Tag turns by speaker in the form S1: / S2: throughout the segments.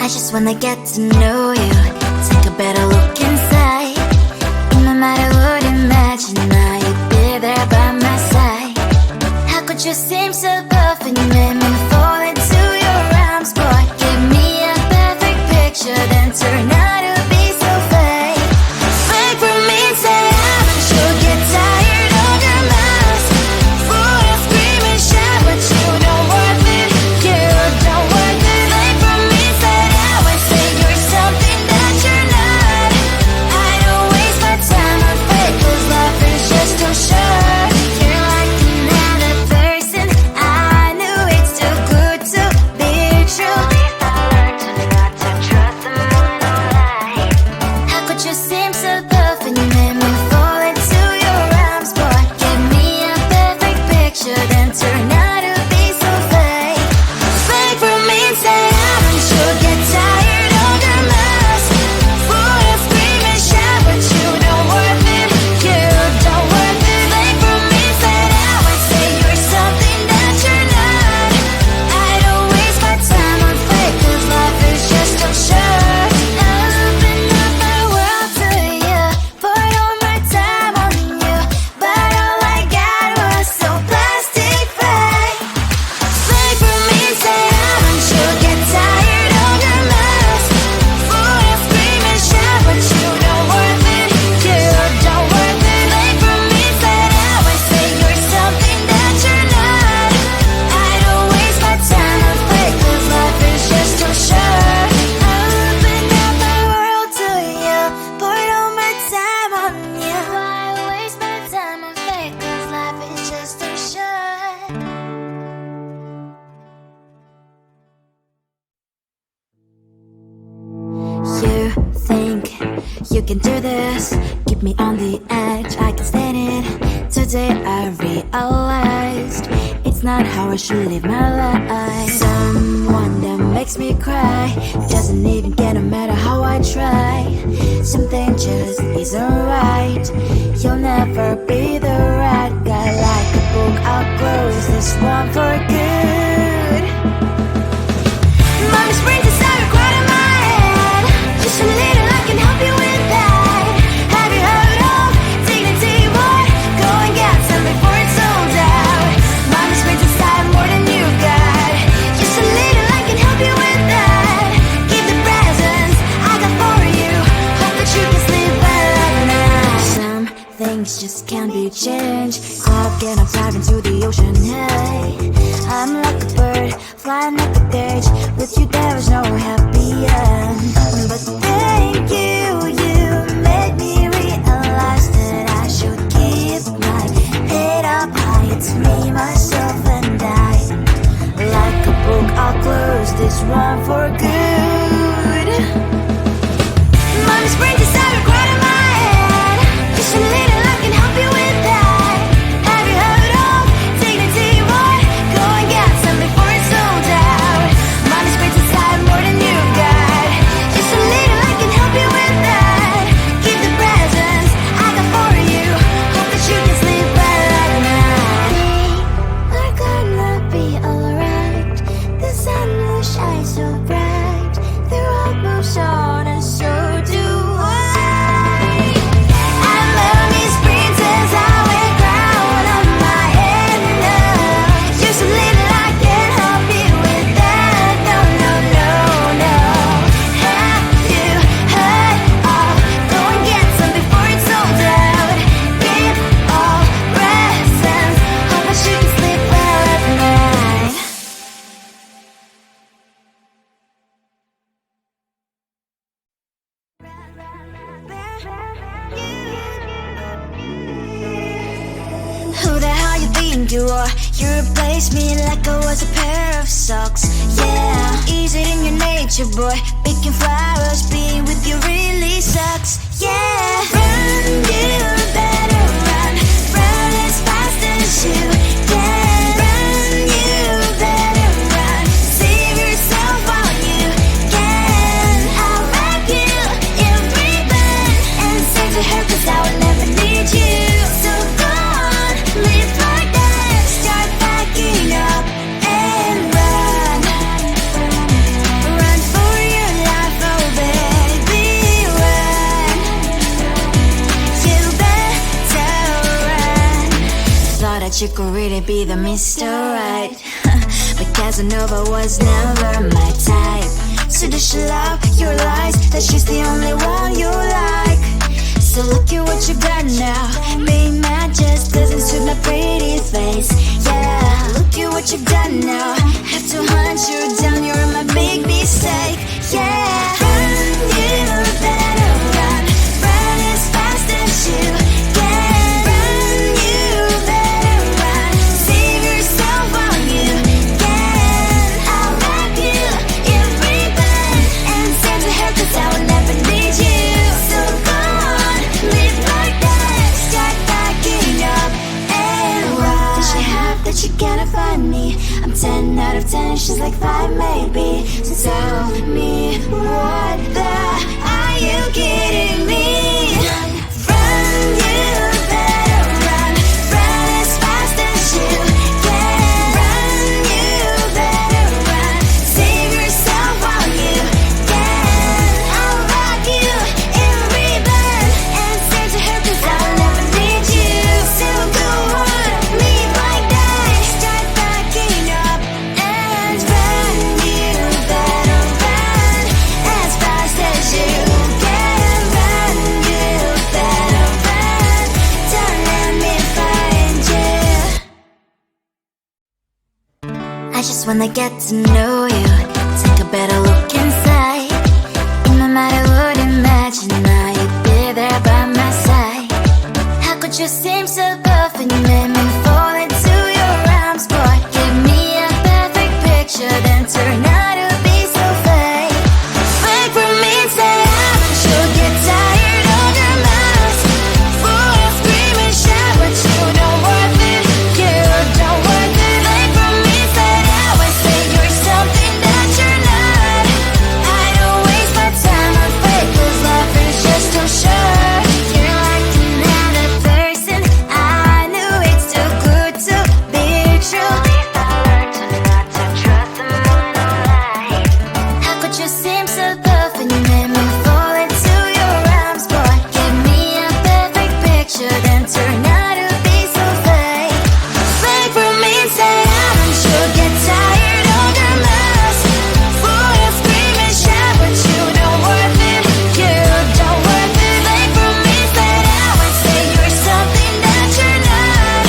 S1: I just wanna get to know you. Take a better look inside. In my mind I would imagine that you'd be there by my side. How could you seem so good when you made me fall into your arms, boy? Give me a perfect picture, then turn out to be so fake. Fake for me, say I'm sure get tired of your mask. Full of scream and shout, but you don't worth it. You don't worth it. Fake for me, say I would say you're something that you're not. I don't waste my time on fake, 'cause life is just too short. You're like another person. I knew it's too good to be true. I learned to not to trust someone online. How could you seem so good when you made me fall into your arms, boy? Give me a perfect picture, then turn out to be so fake. Fake for me, say I'm sure get tired of your mask. Full of scream and shout, but you don't worth it. You don't worth it. Fake for me, say I would say you're something that you're not. I don't waste my time on fake, 'cause life is just too short. I open up my world to you, poured all my time on you, but all I got was so plastic fake. Fake for me, say I'm sure get tired of your mask. Full of scream and shout, but you don't worth it. You don't worth it. Fake for me, say I would say you're something that you're not. I don't waste my time on fake, 'cause life is just too short. I opened up my world to you, poured all my time on you. Why waste my time on fake, 'cause life is just too short. You think you can do this, keep me on the edge, I can stand it. Today I realized it's not how I should live my life. Someone that makes me cry doesn't even get no matter how I try. Something just isn't right. You'll never be the right guy. Like a book, I'll close this one for good. Mommy's brains inside are quite in my head. Just a little, I can help you with that. Have you heard of dignity, boy? Go and get some before it's sold out. Mommy's brains inside more than you got. Just a little, I can help you with that. Keep the presents I got for you. Hope that you can sleep well at night. Some things just can't be changed. I'll get up, dive into the ocean, hey. I'm like a bird, flying like a cage. With you there is no happy end. But thank you, you made me realize that I should keep my head up high. It's me, myself and I. Like a book, I'll close this one for good. Mommy's brains inside are quite in my head. Just a little, I can help you with that. Have you heard of dignity, boy? Go and get some before it's sold out. Mommy's brains inside more than you got. Just a little, I can help you with that. Keep the presents I got for you. Hope that you can sleep well at night. We're gonna be alright. The sun will shine so bright. The road moves on and so do I. I love these princess, I wear crown on my head now. Just a little, I can help you with that. No, no, no, no. Have you heard of? Go and get some before it's sold out. Give all presents. Hope that you can sleep well at night. Who the hell you think you are? You replaced me like I was a pair of socks. Yeah, is it in your nature, boy? Picking flowers, being with you really sucks. Yeah, run, you better run. Run as fast as you can. Run, you better run. Save yourself while you can. I'll wrap you in ribbon and send to her, 'cause I will never need you. So go on, live like that. Start packing up and run. Run for your that you could really be the Mr. Right. But Casanova was never my type. So does she love your lies, that she's the only one you like? So look at what you got now. Being mad just doesn't suit my pretty face. Yeah, look at what you got now. Have to hunt you down, you're my big mistake. Yeah, run, you better run. Run as fast as you can. Run, you better run. Save yourself while you can. I'll wrap you in ribbon and send to her, 'cause I will never need you. So go on, live like that. Start backing up and run. Does she have that you cannot find me? I'm 10 out of 10, she's like 5 maybe. So tell me, what the are you kidding me? Run, you better run. Run as fast as you can. Run, you better run. Save yourself while you can. I'll rock you in ribbon and send to her, 'cause I'll never need you. So go on, leave like that. Start backing up and run. You better run as fast as you can. Run, you better run. Don't let me find you. I just wanna get to know you, take a better look inside. No matter what, imagine now you'd be there by my side. How could you seem so good when you made me fall into your arms, boy? Give me a perfect picture, then turn out to be so fake. Fake for me, say haven't you get tired of your mouth? Full of scream and shout, but you don't worth it. You don't worth it. Fake for me, say I would say you're something that you're not. I don't waste my time on fake, 'cause life is just too short. You're like another person. I knew it's too good to be true. I learned to not to trust the moonlight. How could you seem so good when you made me fall into your arms, boy? Give me a perfect picture, then turn out to be so fake. Fake for me, say haven't you get tired of your mess? Full of scream and shout, but you don't worth it. You don't worth it. Fake for me, say I would say you're something that you're not.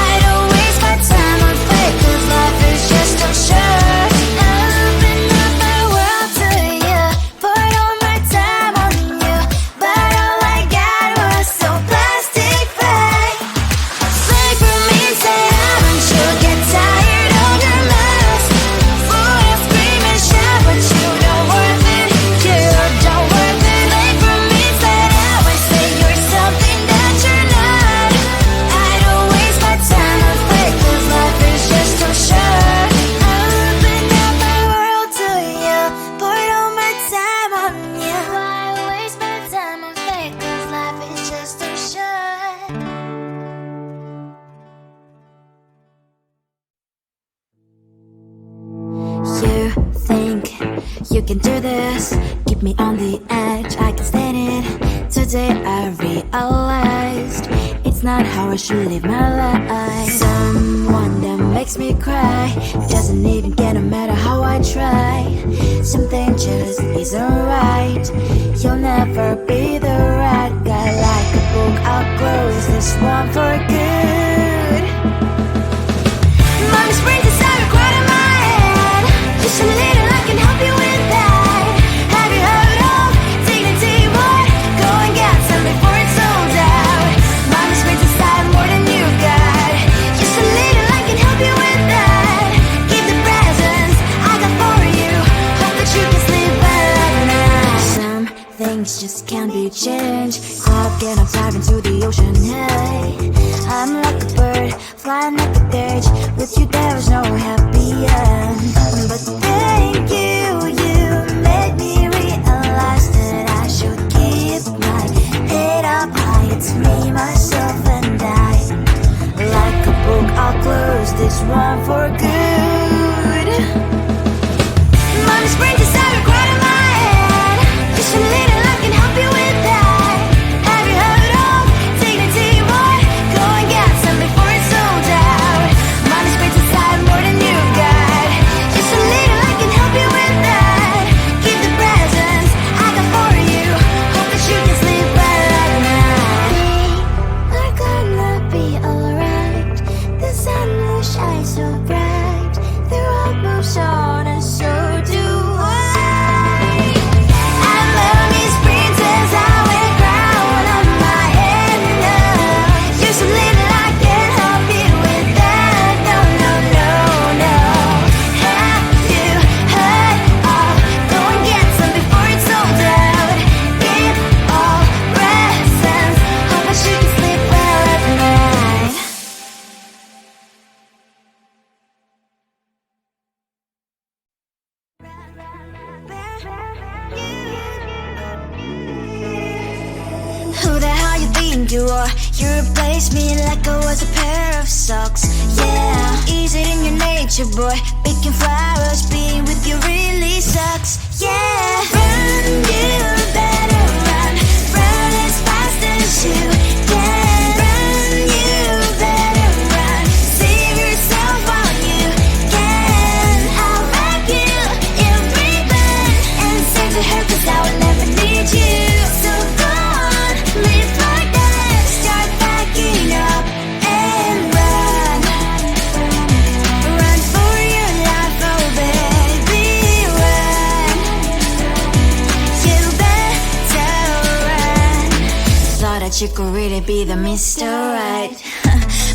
S1: I don't waste my time on fake, 'cause life is just too short. Open up my world to you, poured all my time on you, but all I got was so plastic fake. Fake for me, say haven't you get tired of your mess? Full of scream and shout, but you don't worth it. You don't worth it. Fake for me, say I would say you're something that you're not. I don't waste my time on fake, 'cause life is just too short. Open up my world to you, poured all my time on you. Why waste my time on fake, 'cause life is just too short. You think you can do this, keep me on the edge, I can stand it. Today I realized it's not how I should live my life. Someone that makes me cry doesn't even get, no matter how I try. Something just isn't right. You'll never be the right guy. Like a book, I'll close this one for good. Mommy's brains inside are quite in my head. Just a little, I can help you with that. Have you heard of dignity, boy? Go and get some before it's sold out. Mommy's brains inside more than you got. Just a little, I can help you with that. Keep the presents I got for you. Hope that you can sleep well at night. Some things just can't be changed. Clock and I'm diving to the ocean, hey. I'm like a bird, flying like a cage. With you there was no happy end. But thank you, you made me realize that I should keep my head up high. It's me, myself and I. Like a book, I'll close this one for good. Mommy's brains inside are quite in my head. Just a little, I can help you with that. Have you heard of dignity, boy? Go and get some before it's sold out. you wore. You replaced me like I was a pair of socks. Yeah, is it in your nature, boy? Picking flowers, being with you really sucks. Yeah, run, you better run. Run as fast as you can. Run, you better run. Save yourself while you can. I'll wrap you in ribbon and send to her, 'cause I will never need you. So go on, live like that. Start backing up and run. Run for your life, oh baby, run. You better run. Thought that you could really be the Mr. Right,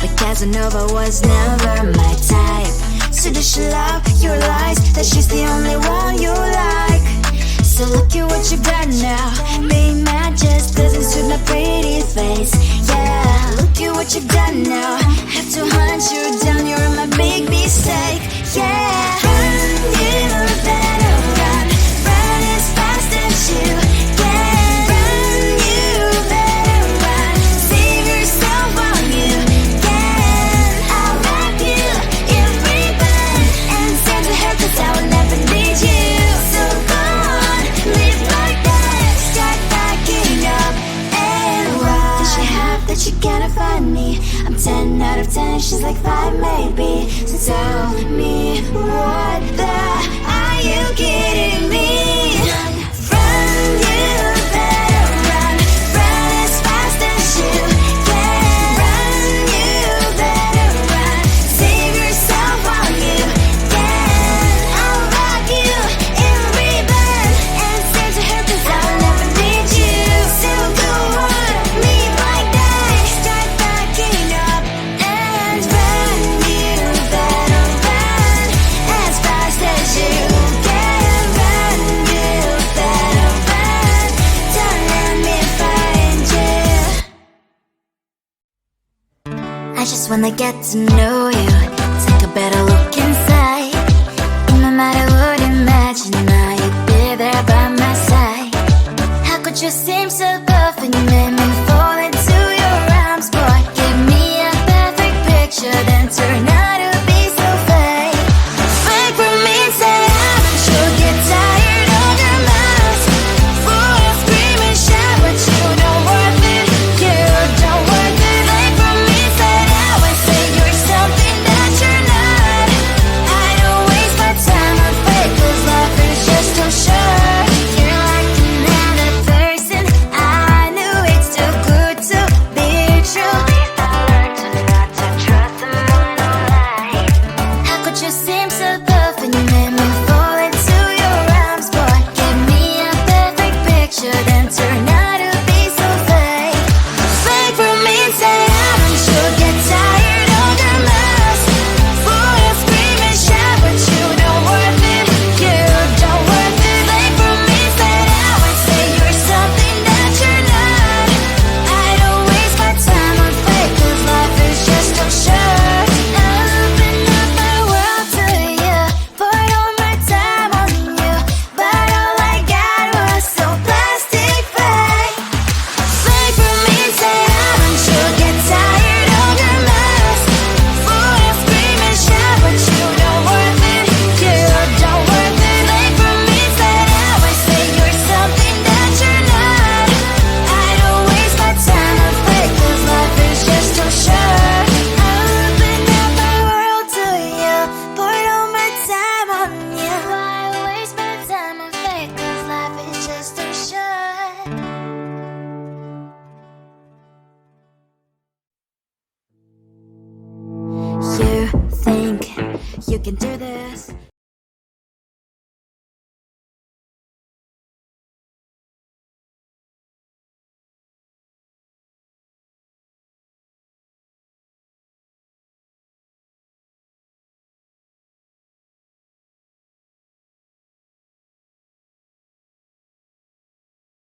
S1: but Casanova was never my type. So does she love your lies, that she's the only one you like? So look at what you've done now. Being mad just doesn't suit my pretty face. Yeah, look at what you've done now. Have to hunt you down, you're my big mistake. Yeah, run, you better run. Run as fast as you can. Run, you better run. Save yourself while you can. I'll wrap you in ribbon and send to her, 'cause I will never need you. So go on, live like that. Start backing up and run. Does she have that you cannot find me? I'm 10 out of 10, she's like 5 maybe. So tell me, what the are you kidding me? Run, you better run. Run as fast as you can. Run, you better run. Save yourself while you can. I'll wrap you in ribbon and send to her, 'cause I will never need you. So go on, live like that. Start backing up and run. You better run as fast as you can. Run, you better run. Don't let me find you. I just wanna get to know you, take a better look inside. In my mind I would imagine now you'd be there by my side. How could you seem so good when you made me fall into your arms, boy? Give me a perfect picture, then turn out to be so fake. Fake for me, say you'll get tired of your mouth. Full of scream and shout, but you don't worth it. You don't worth it. Fake for me, say you're something that you're not. I don't waste my time on fake, 'cause life is just too short. You're like another person. I knew it's too good to be true. I learned to not to trust someone online. How could you seem so good when you made me fall into your arms, boy? Give me a perfect picture, then turn out to be so fake. Fake for me, say you'll get tired of your mouth. Full of scream and shout, but you don't worth it. You don't worth it. Fake for me, say you're something that you're not. I don't waste my time on fake, 'cause life is just too short. I open up my world to you, poured all my time on you, but all I got was so plastic fake. Fake for me, say you'll get tired of your mouth. Full of scream and shout, but you don't worth it. You don't worth it. Fake for me, say you're something that you're not. I don't waste my time on fake, 'cause life is just too short. I open up my world to you, poured all my time on you. Why waste my time on fake, 'cause life is just too short. You think you can do this?